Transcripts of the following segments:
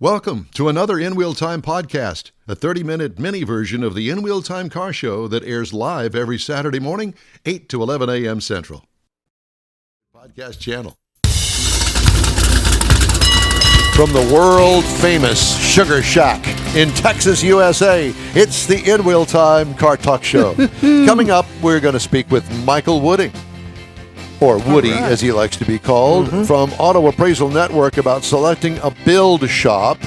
Welcome to another In Wheel Time podcast, a 30-minute mini version of the In Wheel Time car show that airs live every Saturday morning, 8 to 11 a.m. Central. Podcast channel. From the world-famous Sugar Shack in Texas, USA, it's the In Wheel Time Car Talk Show. Coming up, we're going to speak with Michael Wooding, or Woody, as he likes to be called, from Auto Appraisal Network about selecting a build shop.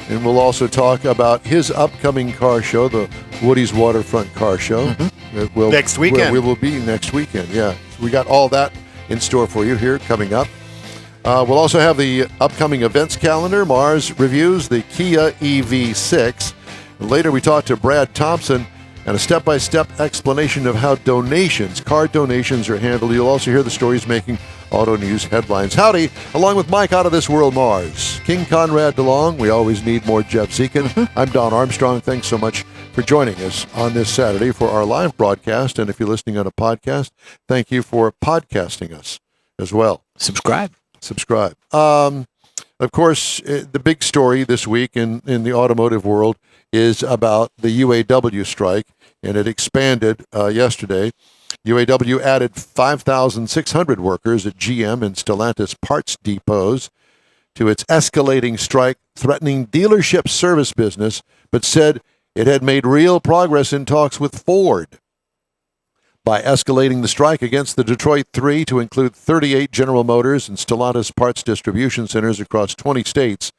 And we'll also talk about his upcoming car show, the Woody's Waterfront Car Show. Next weekend. We will be next weekend, yeah. So we got all that in store for you here coming up. We'll also have the upcoming events calendar. Mars reviews the Kia EV6. Later we talk to Brad Thompson and a step-by-step explanation of how car donations are handled. You'll also hear the stories making auto news headlines. Howdy, along with Mike out of this world, Mars. King Conrad DeLong, we always need more Jeff Zekin. I'm Don Armstrong. Thanks so much for joining us on this Saturday for our live broadcast. And if you're listening on a podcast, thank you for podcasting us as well. Subscribe. Of course, the big story this week in the automotive world is about the UAW strike, and it expanded yesterday. UAW added 5,600 workers at GM and Stellantis parts depots to its escalating strike, threatening dealership service business, but said it had made real progress in talks with Ford. By escalating the strike against the Detroit Three to include 38 General Motors and Stellantis parts distribution centers across 20 states,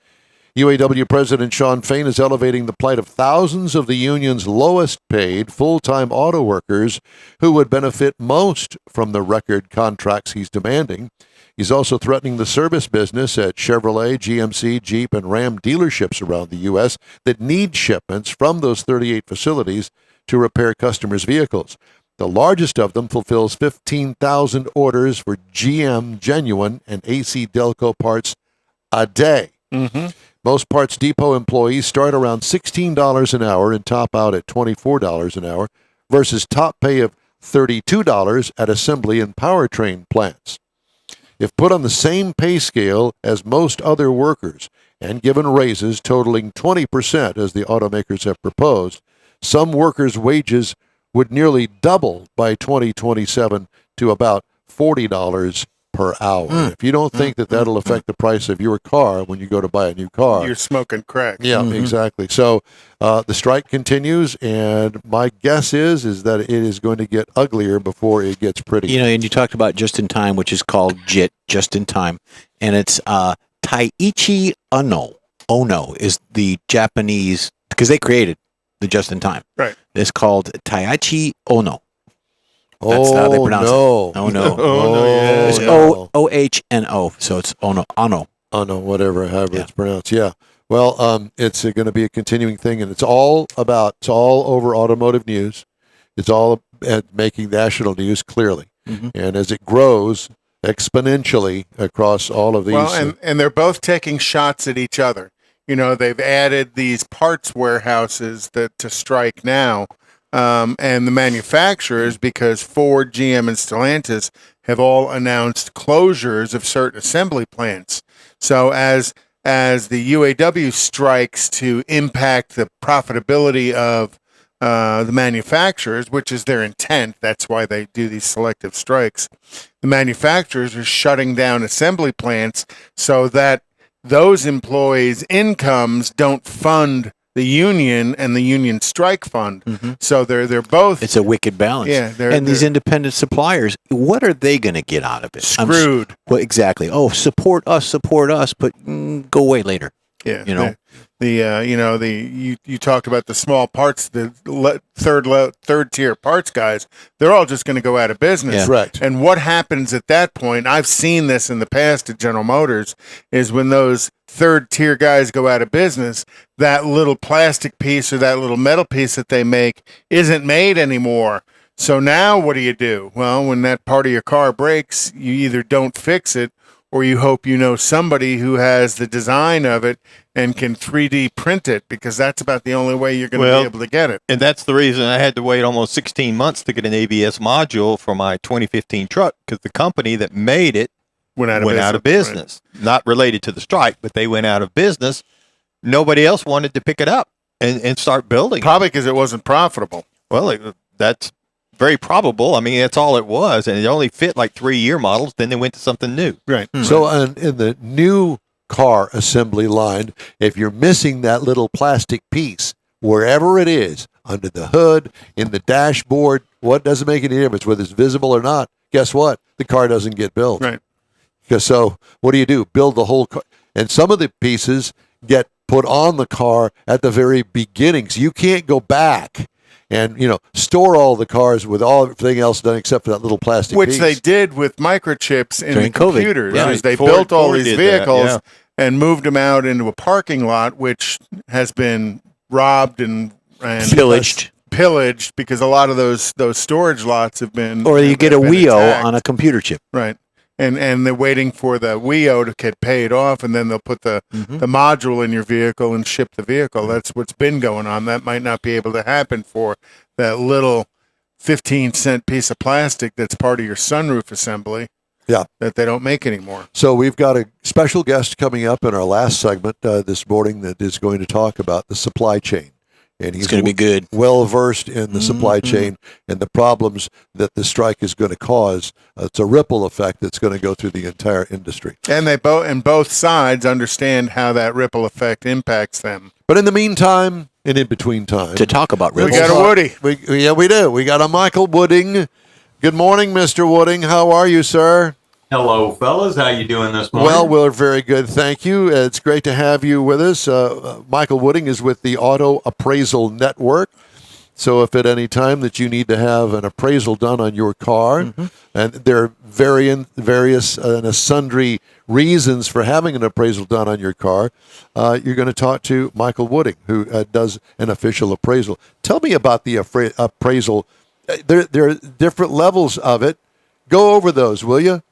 UAW President Shawn Fain is elevating the plight of thousands of the union's lowest-paid full-time auto workers who would benefit most from the record contracts he's demanding. He's also threatening the service business at Chevrolet, GMC, Jeep, and Ram dealerships around the U.S. that need shipments from those 38 facilities to repair customers' vehicles. The largest of them fulfills 15,000 orders for GM Genuine and AC Delco parts a day. Most Parts Depot employees start around $16 an hour and top out at $24 an hour versus top pay of $32 at assembly and powertrain plants. If put on the same pay scale as most other workers and given raises totaling 20% as the automakers have proposed, some workers' wages would nearly double by 2027 to about $40 per hour. If you don't think that that'll affect the price of your car when you go to buy a new car, you're smoking crack. Yeah, exactly. So the strike continues, and my guess is that it is going to get uglier before it gets pretty. You know, and you talked about just in time, which is called JIT, just in time, and it's Taiichi Ono is the Japanese, because they created the just in time. Right. It's called Taiichi Ono. That's how they pronounce it. Oh, no. It's O-H-N-O, so it's Ono. Ono, however it's pronounced. Yeah. Well, it's going to be a continuing thing, and it's all over automotive news. It's all at making national news clearly. And as it grows exponentially across all of these. Well, and they're both taking shots at each other. You know, they've added these parts warehouses to strike now. And the manufacturers, because Ford, GM, and Stellantis have all announced closures of certain assembly plants. So as the UAW strikes to impact the profitability of the manufacturers, which is their intent, that's why they do these selective strikes, the manufacturers are shutting down assembly plants so that those employees' incomes don't fund the union and the union strike fund. So they're both. It's a wicked balance. Yeah, and these independent suppliers, what are they going to get out of it? Screwed. Well, exactly. Oh, support us, but go away later. Yeah, you know. You talked about the small parts, the third tier parts guys. They're all just going to go out of business. Yeah. Right. And what happens at that point? I've seen this in the past at General Motors. Is when those third tier guys go out of business, that little plastic piece or that little metal piece that they make isn't made anymore. So now what do? Well, when that part of your car breaks, you either don't fix it or you hope you know somebody who has the design of it and can 3D print it, because that's about the only way you're going to be able to get it. And that's the reason I had to wait almost 16 months to get an ABS module for my 2015 truck, because the company that made it went out of business. Right. Not related to the strike, but they went out of business nobody else wanted to pick it up and start building. Probably because it wasn't profitable. Well, that's very probable. I mean, that's all it was, and it only fit like 3-year models. Then they went to something new. Right. So in the new car assembly line, if you're missing that little plastic piece, wherever it is, under the hood, in the dashboard, what doesn't make any difference whether it's visible or not. Guess what? The car doesn't get built. Right. So what do? Build the whole car. And some of the pieces get put on the car at the very beginning. So you can't go back and, store all the cars with all everything else done except for that little plastic Which piece. they did with microchips in During the COVID. computers. Yeah. Is they Ford- built all Ford these did that, vehicles yeah. and moved them out into a parking lot, which has been robbed and pillaged because a lot of those storage lots have been. Or you get a have been WIO attacked. on a computer chip. Right. And they're waiting for the WIO to get paid off, and then they'll put the module in your vehicle and ship the vehicle. That's what's been going on. That might not be able to happen for that little 15-cent piece of plastic that's part of your sunroof assembly. Yeah. That they don't make anymore. So we've got a special guest coming up in our last segment this morning that is going to talk about the supply chain. And he's It's going to be good. well versed in the supply chain and the problems that the strike is going to cause. It's a ripple effect that's going to go through the entire industry. And they both sides understand how that ripple effect impacts them. But in the meantime, and in between time, To talk about We ripples. got a Woody. we do. We got a Michael Wooding. Good morning, Mr. Wooding. How are you, sir? Hello, fellas. How you doing this morning? Well, we're very good, thank you. It's great to have you with us. Michael Wooding is with the Auto Appraisal Network. So if at any time that you need to have an appraisal done on your car, and there are various and sundry reasons for having an appraisal done on your car, you're going to talk to Michael Wooding, who does an official appraisal. Tell me about the appraisal. There are different levels of it. Go over those, will you?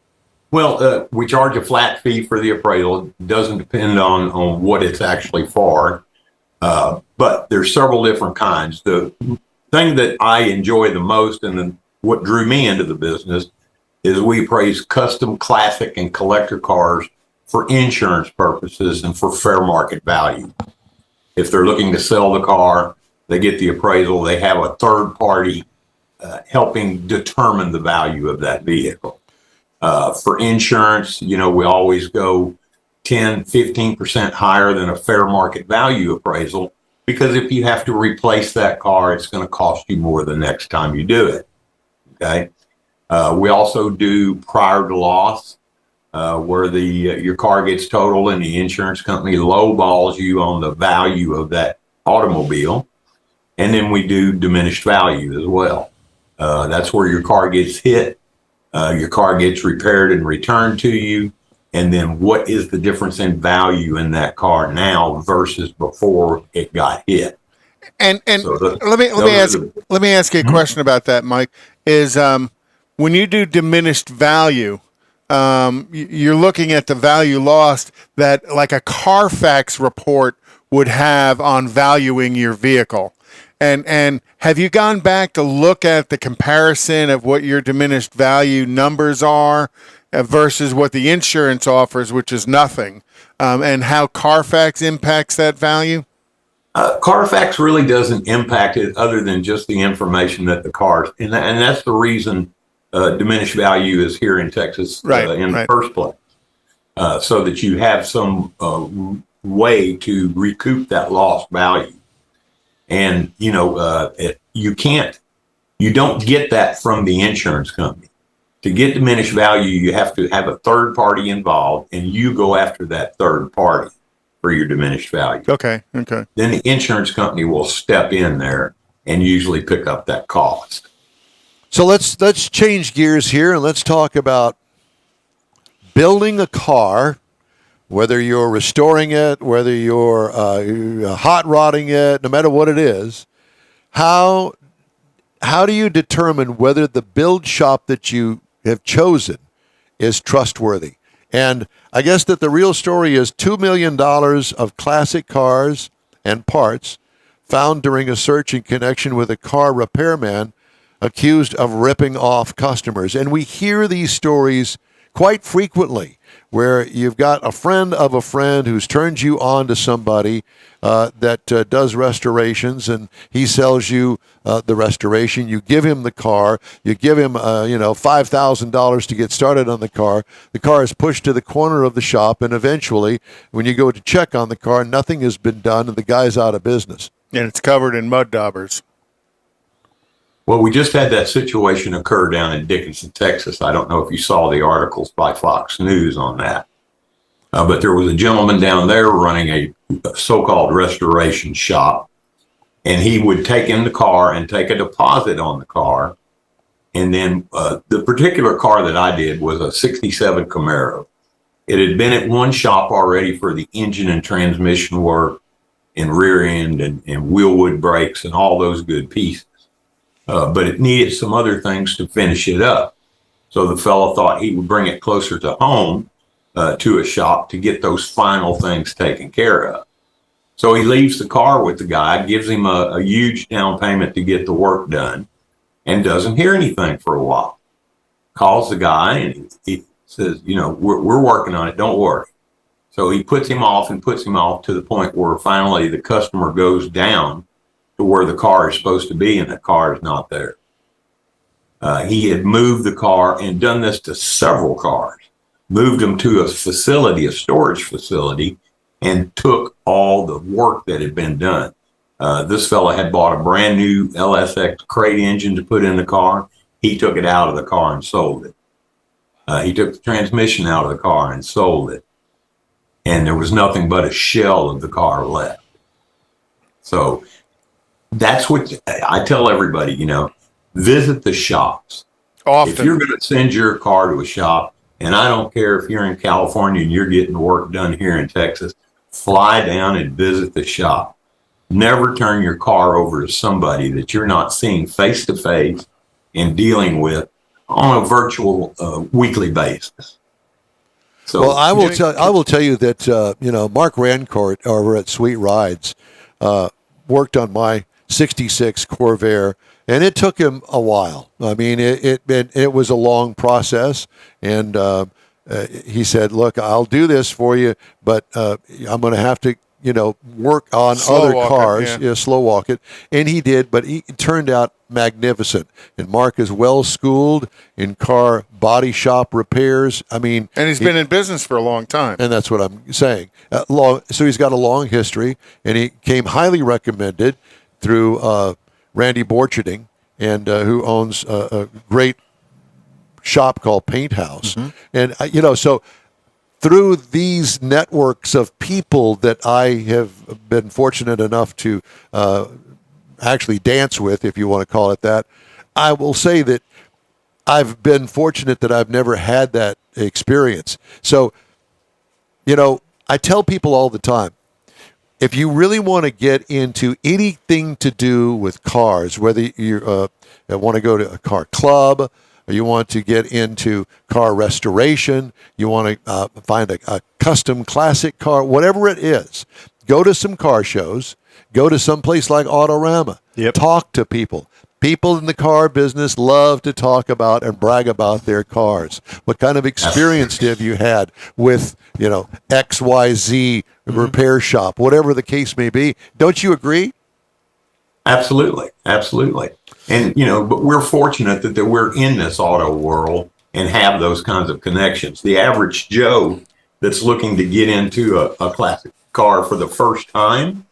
Well, we charge a flat fee for the appraisal. It doesn't depend on what it's actually for, but there's several different kinds. The thing that I enjoy the most and what drew me into the business is we appraise custom, classic, and collector cars for insurance purposes and for fair market value. If they're looking to sell the car, they get the appraisal. They have a third party helping determine the value of that vehicle. For insurance, we always go 10, 15% higher than a fair market value appraisal, because if you have to replace that car, it's going to cost you more the next time you do it. Okay. We also do prior to loss, where your car gets totaled and the insurance company lowballs you on the value of that automobile. And then we do diminished value as well. That's where your car gets hit. Your car gets repaired and returned to you, and then what is the difference in value in that car now versus before it got hit? And So let me ask you a question about that, Mike. Is when you do diminished value, you're looking at the value lost that like a Carfax report would have on valuing your vehicle. And have you gone back to look at the comparison of what your diminished value numbers are versus what the insurance offers, which is nothing, and how Carfax impacts that value? Carfax really doesn't impact it other than just the information that the cars, and that's the reason diminished value is here in Texas the first place, so that you have some way to recoup that lost value. And, you don't get that from the insurance company. To get diminished value, you have to have a third party involved, and you go after that third party for your diminished value. Okay. Then the insurance company will step in there and usually pick up that cost. So let's change gears here and let's talk about building a car. Whether you're restoring it, whether you're hot rodding it, no matter what it is, how do you determine whether the build shop that you have chosen is trustworthy? And I guess that the real story is $2 million of classic cars and parts found during a search in connection with a car repairman accused of ripping off customers. And we hear these stories quite frequently, where you've got a friend of a friend who's turned you on to somebody that does restorations, and he sells you the restoration. You give him the car. You give him, $5,000 to get started on the car. The car is pushed to the corner of the shop, and eventually, when you go to check on the car, nothing has been done, and the guy's out of business. And it's covered in mud daubers. Well, we just had that situation occur down in Dickinson, Texas. I don't know if you saw the articles by Fox News on that. But there was a gentleman down there running a so-called restoration shop, and he would take in the car and take a deposit on the car. And then the particular car that I did was a 67 Camaro. It had been at one shop already for the engine and transmission work and rear end and wheel wood brakes and all those good pieces. But it needed some other things to finish it up. So the fellow thought he would bring it closer to home to a shop to get those final things taken care of. So he leaves the car with the guy, gives him a huge down payment to get the work done, and doesn't hear anything for a while. Calls the guy and he says, we're working on it, don't worry. So he puts him off to the point where finally the customer goes down to where the car is supposed to be, and the car is not there. He had moved the car and done this to several cars, moved them to a storage facility, and took all the work that had been done. This fella had bought a brand new LSX crate engine to put in the car. He took it out of the car and sold it. He took the transmission out of the car and sold it. And there was nothing but a shell of the car left. So that's what I tell everybody, visit the shops. Often. If you're going to send your car to a shop, and I don't care if you're in California and you're getting work done here in Texas, fly down and visit the shop. Never turn your car over to somebody that you're not seeing face to face and dealing with on a virtual weekly basis. So, well, I will tell you that Mark Rancourt over at Sweet Rides worked on my '66 Corvair, and it took him a while. I mean, it was a long process, and he said, "Look, I'll do this for you, but I'm going to have to." Work on other cars, slow walk it. And he did, but it turned out magnificent. And Mark is well schooled in car body shop repairs. I mean, and he's been in business for a long time. And that's what I'm saying. So he's got a long history, and he came highly recommended through Randy Borcherding, and who owns a great shop called Paint House. Mm-hmm. And, so through these networks of people that I have been fortunate enough to actually dance with, if you want to call it that, I will say that I've been fortunate that I've never had that experience. So, I tell people all the time, if you really want to get into anything to do with cars, whether you want to go to a car club, or you want to get into car restoration, you want to find a custom classic car, whatever it is, go to some car shows, go to some place like Autorama, talk to people. People in the car business love to talk about and brag about their cars. What kind of experience have you had with, XYZ repair shop, whatever the case may be? Don't you agree? Absolutely. And, but we're fortunate that we're in this auto world and have those kinds of connections. The average Joe that's looking to get into a classic car for the first time,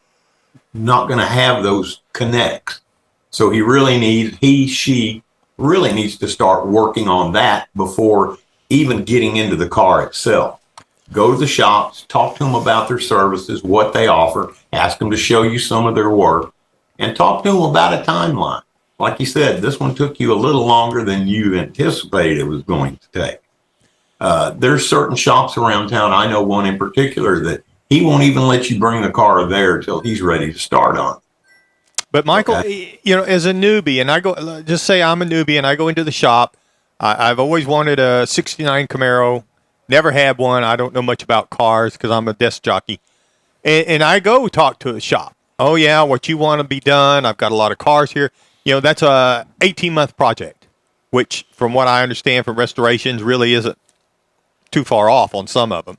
not going to have those connects. So she really needs to start working on that before even getting into the car itself. Go to the shops, talk to them about their services, what they offer, ask them to show you some of their work, and talk to them about a timeline. Like you said, this one took you a little longer than you anticipated it was going to take. There's certain shops around town. I know one in particular that he won't even let you bring the car there until he's ready to start on it. But Michael, as a newbie, and I go, just say I'm a newbie and I go into the shop. I've always wanted a '69 Camaro, never had one. I don't know much about cars because I'm a desk jockey. And I go talk to the shop. Oh, yeah, what you want to be done. I've got a lot of cars here. That's a 18-month project, which from what I understand from restorations really isn't too far off on some of them.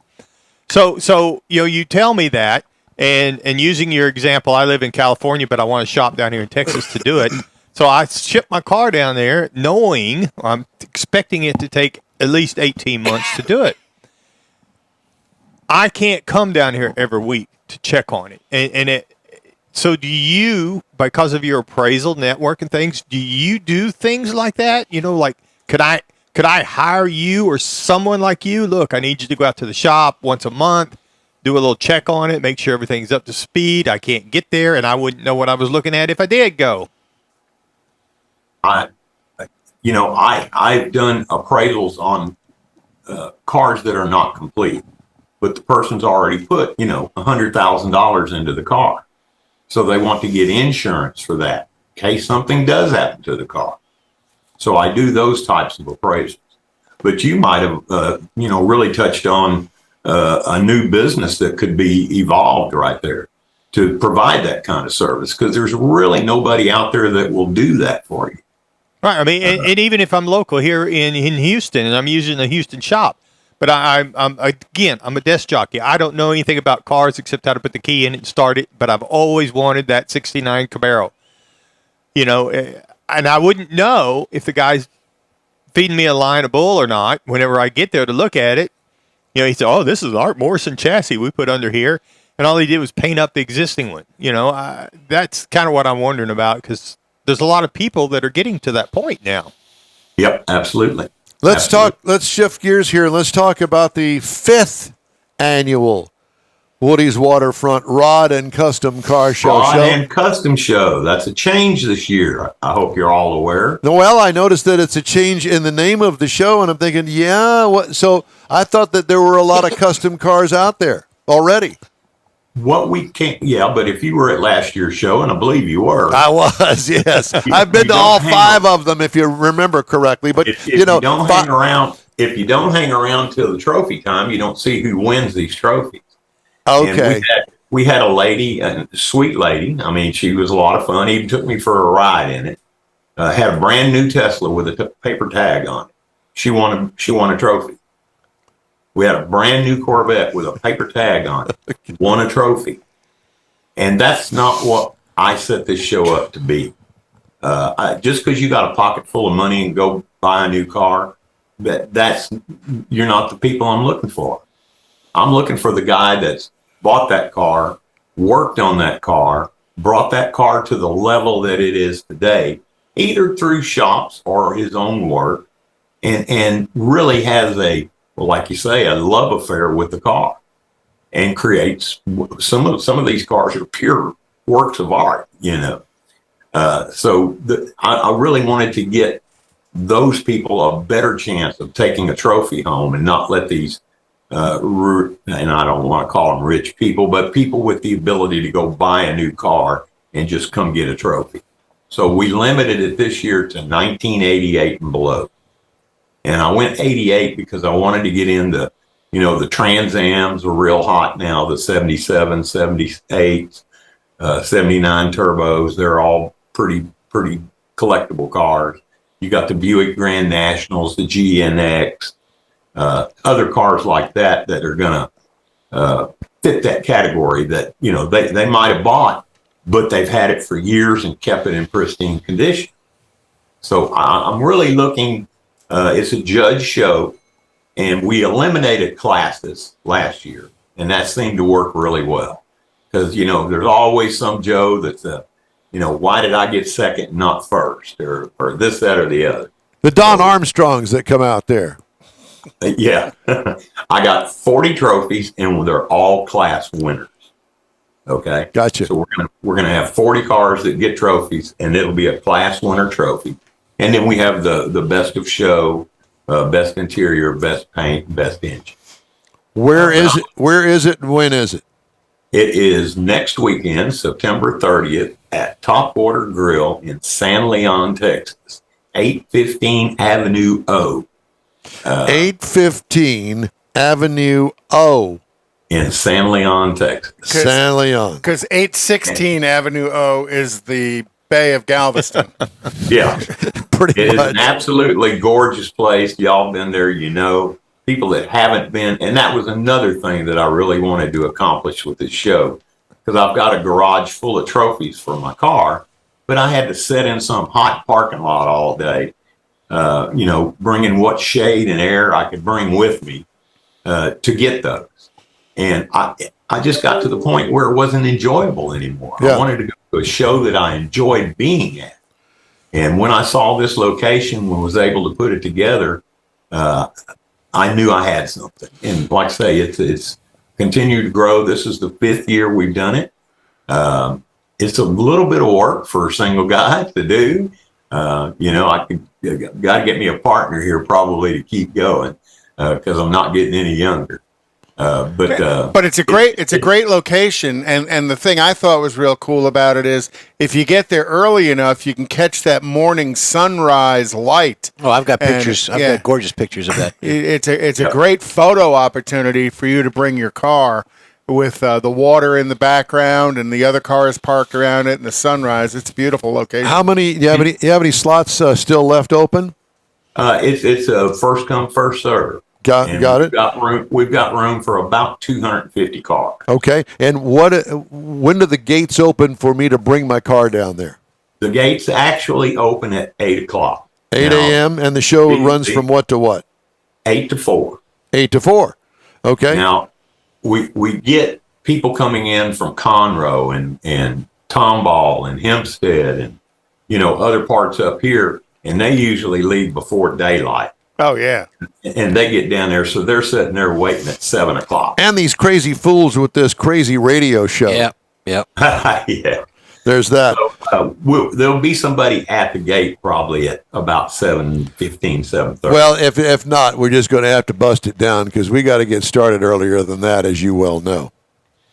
So you tell me that, and using your example, I live in California, but I want to shop down here in Texas to do it. So I ship my car down there, knowing I'm expecting it to take at least 18 months to do it. I can't come down here every week to check on it, So do you, because of your appraisal network and things, do you do things like that? Like could I hire you or someone like you? Look, I need you to go out to the shop once a month, do a little check on it, make sure everything's up to speed. I can't get there, and I wouldn't know what I was looking at if I did go. I've done appraisals on cars that are not complete, but the person's already put, $100,000 into the car. So they want to get insurance for that in case something does happen to the car. So I do those types of appraisals. But you might have, really touched on a new business that could be evolved right there to provide that kind of service, because there's really nobody out there that will do that for you. Right. I mean, and even if I'm local here in Houston and I'm using a Houston shop, but I'm a desk jockey. I don't know anything about cars except how to put the key in it and start it. But I've always wanted that '69 Camaro. And I wouldn't know if the guy's feeding me a line of bull or not. Whenever I get there to look at it, he said, "Oh, this is Art Morrison chassis we put under here," and all he did was paint up the existing one. That's kind of what I'm wondering about, because there's a lot of people that are getting to that point now. Yep, absolutely. Let's shift gears here and let's talk about the 5th annual Woody's Waterfront Rod and Custom Car Show. Rod and Custom Show. That's a change this year. I hope you're all aware. Well, I noticed that it's a change in the name of the show, and I'm thinking, so I thought that there were a lot of custom cars out there already. But if you were at last year's show, and I believe you were. I was, yes. I've been to all 5 of them, if you remember correctly. But if you don't hang around till the trophy time, you don't see who wins these trophies. Okay. And we had a lady, a sweet lady. I mean, she was a lot of fun. Even took me for a ride in it. Had a brand new Tesla with a paper tag on it. She won a trophy. We had a brand new Corvette with a paper tag on it. Won a trophy. And that's not what I set this show up to be. Just because you got a pocket full of money and go buy a new car, you're not the people I'm looking for. I'm looking for the guy that's bought that car, worked on that car, brought that car to the level that it is today, either through shops or his own work, and really has like you say, a love affair with the car, and creates some of these cars are pure works of art, So I really wanted to get those people a better chance of taking a trophy home, and not let these, and I don't want to call them rich people, but people with the ability to go buy a new car and just come get a trophy. So we limited it this year to 1988 and below. And I went 88 because I wanted to get into, the Trans Ams are real hot now, the 77, 78, 79 turbos. They're all pretty collectible cars. You got the Buick Grand Nationals, the GNX, other cars like that are going to fit that category that, they might have bought, but they've had it for years and kept it in pristine condition. So I'm really looking. It's a judge show, and we eliminated classes last year, and that seemed to work really well, because there's always some Joe that's why did I get second and not first, or this, that, or the other. The Don Armstrongs that come out there. Yeah, I got 40 trophies, and they're all class winners. Okay, gotcha. So we're gonna have 40 cars that get trophies, and it'll be a class winner trophy. And then we have the best of show, best interior, best paint, best engine. Where is it? Where is it? And when is it? It is next weekend, September 30th, at Topwater Grill in San Leon, Texas, 815 Avenue O. 815 Avenue O. In San Leon, Texas. San Leon. Because 816 Avenue O is the Bay of Galveston. Yeah. Pretty It much. is an absolutely gorgeous place. Y'all been there, people that haven't been, and that was another thing that I really wanted to accomplish with this show, because I've got a garage full of trophies for my car, but I had to sit in some hot parking lot all day, bringing what shade and air I could bring with me to get those. And I just got to the point where it wasn't enjoyable anymore. Yeah. I wanted to go to a show that I enjoyed being at. And when I saw this location and was able to put it together, I knew I had something. And like I say, it's continued to grow. This is the 5th year we've done it. It's a little bit of work for a single guy to do. I got to get me a partner here probably to keep going because I'm not getting any younger. But it's a great location, and the thing I thought was real cool about it is if you get there early enough, you can catch that morning sunrise light. Oh, I've got pictures. I've got gorgeous pictures of that. It's a great photo opportunity for you to bring your car with the water in the background and the other cars parked around it and the sunrise. It's a beautiful location. How many? You have any slots still left open? It's a first come first serve. Got it. We've got room for about 250 cars. Okay. And when do the gates open for me to bring my car down there? The gates actually open at 8 o'clock. 8 a.m. and the show runs from what to what? 8 to 4. 8 to 4. Okay. Now, we get people coming in from Conroe and Tomball and Hempstead and, other parts up here, and they usually leave before daylight. Oh, yeah. And they get down there, so they're sitting there waiting at 7 o'clock. And these crazy fools with this crazy radio show. Yep. Yeah. There's that. So, there'll be somebody at the gate probably at about 7:15, 7:30. Well, if not, we're just going to have to bust it down because we got to get started earlier than that, as you well know.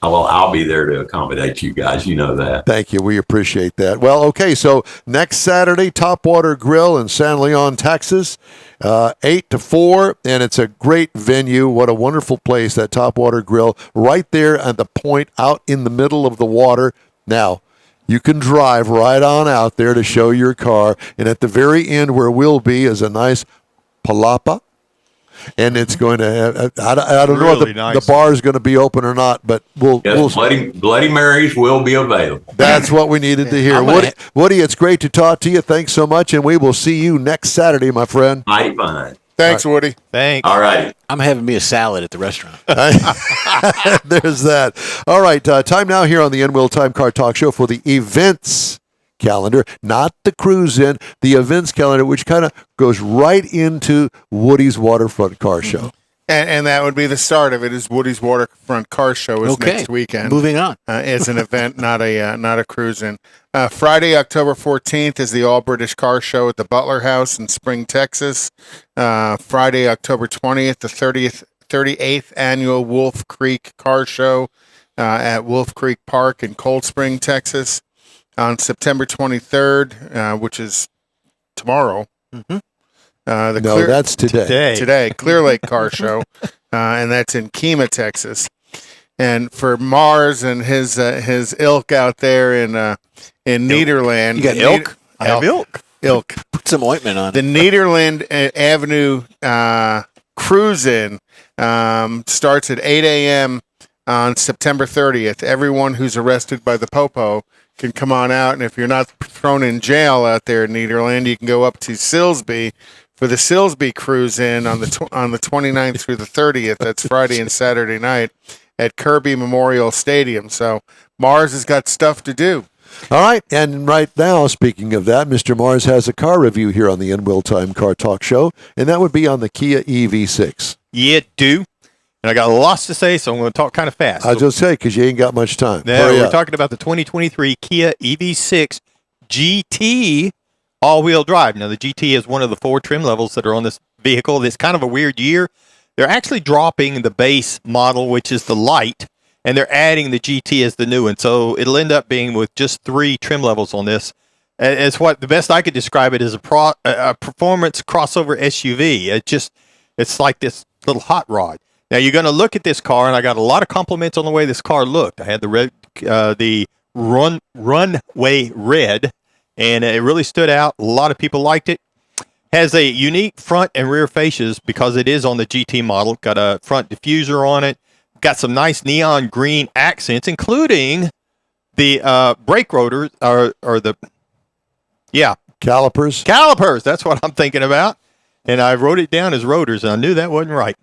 Well, I'll be there to accommodate you guys. You know that. Thank you. We appreciate that. Well, okay, so next Saturday, Topwater Grill in San Leon, Texas, 8 to 4, and it's a great venue. What a wonderful place, that Topwater Grill, right there at the point out in the middle of the water. Now, you can drive right on out there to show your car, and at the very end where we'll be is a nice palapa. And it's going to have, I don't know if the bar is going to be open or not, but we'll Bloody Marys will be available. That's what we needed to hear. Woody, it's great to talk to you. Thanks so much, and we will see you next Saturday, my friend. Mighty fine. Thanks, Woody. Thanks. All right. I'm having me a salad at the restaurant. There's that. All right, time now here on the N-Wheel Time Car Talk Show for the events calendar, not the cruise in, the events calendar, which kind of goes right into Woody's Waterfront Car Show. And that would be the start of it. Is Woody's Waterfront Car Show is next weekend. Moving on. It's an event, not a cruise in. Friday, October 14th is the All British Car Show at the Butler House in Spring, Texas. Friday, October 20th, the 38th annual Wolf Creek Car Show at Wolf Creek Park in Cold Spring, Texas. On September 23rd, which is tomorrow. Mm-hmm. That's today. Today, Clear Lake Car Show, and that's in Kemah, Texas. And for Mars and his ilk out there in Nederland. You got ilk? I have ilk. Ilk. Put some ointment on The it. Nederland Avenue Cruise-In starts at 8 a.m. on September 30th. Everyone who's arrested by the Popo can come on out, and if you're not thrown in jail out there in Nederland, you can go up to Silsby for the Silsby Cruise-In on the 29th through the 30th. That's Friday and Saturday night at Kirby Memorial Stadium. So Mars has got stuff to do. All right, and right now, speaking of that, Mr. Mars has a car review here on the N-Wheel Time Car Talk Show, and that would be on the Kia EV6. Yeah, do. And I got lots to say, so I'm going to talk kind of fast. I'll just say, because you ain't got much time. We're talking about the 2023 Kia EV6 GT all-wheel drive. Now, the GT is one of the 4 trim levels that are on this vehicle. It's kind of a weird year. They're actually dropping the base model, which is the light, and they're adding the GT as the new one. So it'll end up being with just 3 trim levels on this. It's what the best I could describe it as a performance crossover SUV. It's like this little hot rod. Now, you're going to look at this car, and I got a lot of compliments on the way this car looked. I had the runway red, and it really stood out. A lot of people liked it. Has a unique front and rear fascias because it is on the GT model. Got a front diffuser on it. Got some nice neon green accents, including the brake rotors or the Calipers. calipers. That's what I'm thinking about. And I wrote it down as rotors, and I knew that wasn't right.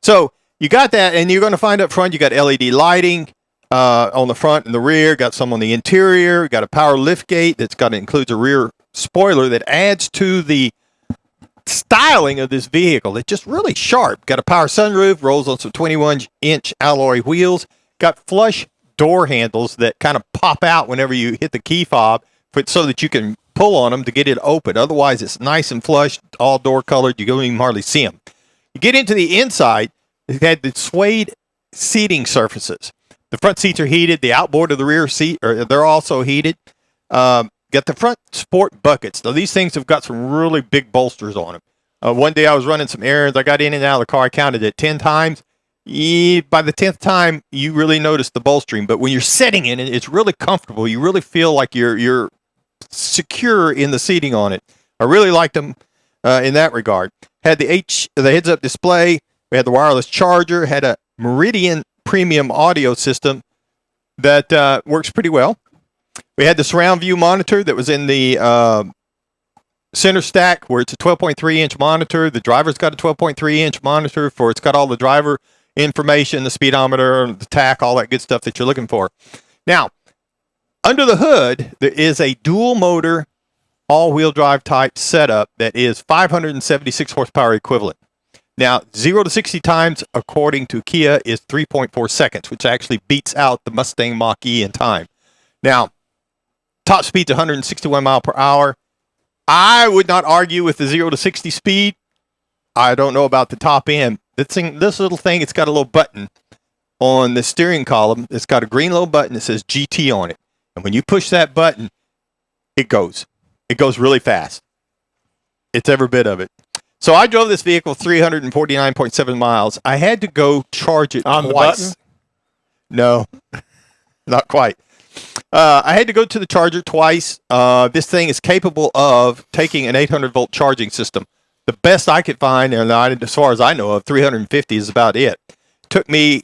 So you got that, and you're going to find up front you got LED lighting on the front and the rear. Got some on the interior. Got a power lift gate that's includes a rear spoiler that adds to the styling of this vehicle. It's just really sharp. Got a power sunroof, rolls on some 21-inch alloy wheels. Got flush door handles that kind of pop out whenever you hit the key fob so that you can pull on them to get it open. Otherwise, it's nice and flush, all door colored. You don't even hardly see them. You get into the inside, it had the suede seating surfaces. The front seats are heated. The outboard of the rear seat, they're also heated. Got the front sport buckets. Now, these things have got some really big bolsters on them. One day I was running some errands. I got in and out of the car. I counted it 10 times. By the 10th time, you really notice the bolstering. But when you're sitting in it, it's really comfortable. You really feel like you're secure in the seating on it. I really liked them in that regard. Had the heads-up display. We had the wireless charger. Had a Meridian premium audio system that works pretty well. We had the surround view monitor that was in the center stack, where it's a 12.3-inch monitor. The driver's got a 12.3-inch monitor it's got all the driver information, the speedometer, the tach, all that good stuff that you're looking for. Now, under the hood, there is a dual motor, all-wheel drive type setup that is 576 horsepower equivalent. Now, 0 to 60 times, according to Kia, is 3.4 seconds, which actually beats out the Mustang Mach-E in time. Now, top speed's 161 mile per hour. I would not argue with the 0 to 60 speed. I don't know about the top end. This little thing, it's got a little button on the steering column. It's got a green little button that says GT on it. And when you push that button, it goes. It goes really fast. It's every bit of it. So I drove this vehicle 349.7 miles. I had to go charge it On twice. the button? No, not quite. I had to go to the charger twice. This thing is capable of taking an 800-volt charging system. The best I could find, and as far as I know of, 350 is about it. Took me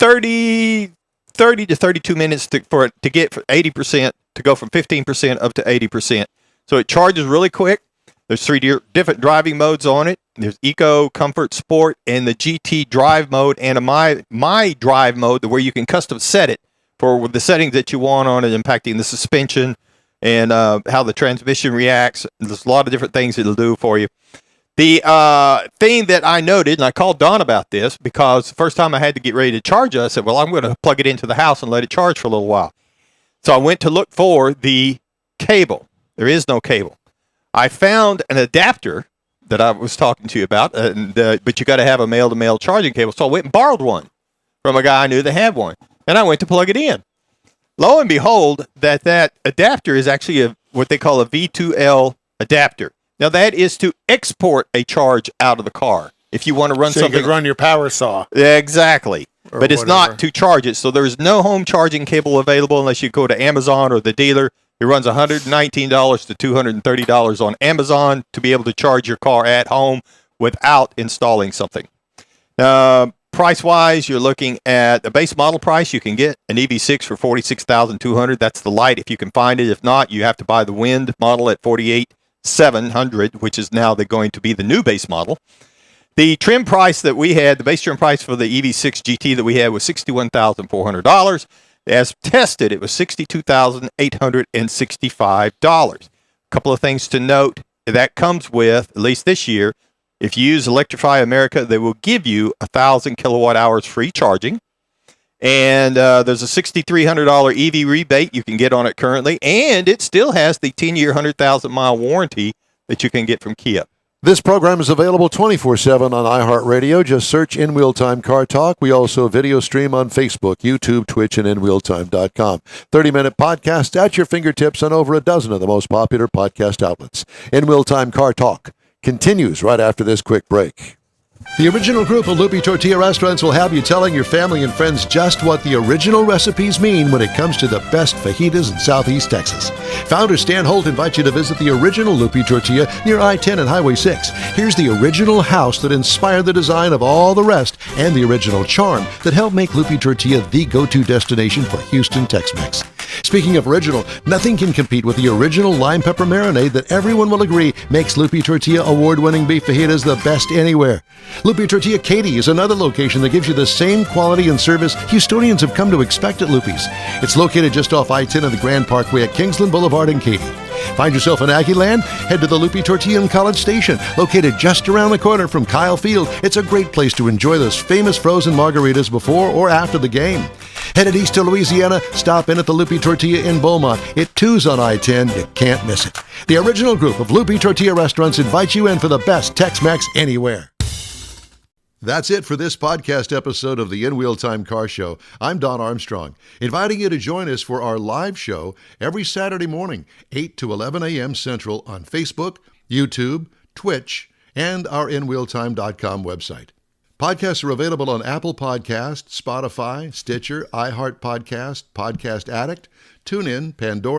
30 to 32 minutes to get 80%, to go from 15% up to 80%. So it charges really quick. There's 3 different driving modes on it. There's Eco, Comfort, Sport, and the GT drive mode, and a my drive mode where you can custom set it for the settings that you want on it, impacting the suspension and how the transmission reacts. There's a lot of different things it'll do for you. The thing that I noted, and I called Don about this, because the first time I had to get ready to charge it, I said, well, I'm going to plug it into the house and let it charge for a little while. So I went to look for the cable. There is no cable. I found an adapter that I was talking to you about, but you got to have a male-to-male charging cable. So I went and borrowed one from a guy I knew that had one, and I went to plug it in. Lo and behold, that adapter is actually what they call a V2L adapter. Now, that is to export a charge out of the car. If you want to run so something, you could run your power saw. Exactly. Or But it's whatever. not to charge it. So there's no home charging cable available unless you go to Amazon or the dealer. It runs $119 to $230 on Amazon to be able to charge your car at home without installing something. Price-wise, you're looking at the base model price. You can get an EV6 for $46,200. That's the light if you can find it. If not, you have to buy the Wind model at $48,700, which is now going to be the new base model. The trim price that we had, the base trim price for the EV6 GT that we had was $61,400. As tested, it was $62,865. A couple of things to note. That comes with, at least this year, if you use Electrify America, they will give you 1,000 kilowatt hours free charging. And there's a $6,300 EV rebate you can get on it currently. And it still has the 10-year, 100,000-mile warranty that you can get from Kia. This program is available 24/7 on iHeartRadio. Just search In Wheel Time Car Talk. We also video stream on Facebook, YouTube, Twitch, and InWheelTime.com. 30-minute podcast at your fingertips on over a dozen of the most popular podcast outlets. In Wheel Time Car Talk continues right after this quick break. The original group of Loopy Tortilla restaurants will have you telling your family and friends just what the original recipes mean when it comes to the best fajitas in Southeast Texas. Founder Stan Holt invites you to visit the original Loopy Tortilla near I-10 and Highway 6. Here's the original house that inspired the design of all the rest and the original charm that helped make Loopy Tortilla the go-to destination for Houston Tex-Mex. Speaking of original, nothing can compete with the original lime pepper marinade that everyone will agree makes Loopy Tortilla award-winning beef fajitas the best anywhere. Loopy Tortilla Katy is another location that gives you the same quality and service Houstonians have come to expect at Loopy's. It's located just off I-10 of the Grand Parkway at Kingsland Boulevard in Katy. Find yourself in Aggie Land? Head to the Loopy Tortilla in College Station, located just around the corner from Kyle Field. It's a great place to enjoy those famous frozen margaritas before or after the game. Headed east to Louisiana, stop in at the Loopy Tortilla in Beaumont. It too's on I-10. You can't miss it. The original group of Loopy Tortilla restaurants invites you in for the best Tex-Mex anywhere. That's it for this podcast episode of the In Wheel Time Car Show. I'm Don Armstrong, inviting you to join us for our live show every Saturday morning, 8 to 11 a.m. Central on Facebook, YouTube, Twitch, and our InWheelTime.com website. Podcasts are available on Apple Podcasts, Spotify, Stitcher, iHeart Podcast, Podcast Addict, TuneIn, Pandora,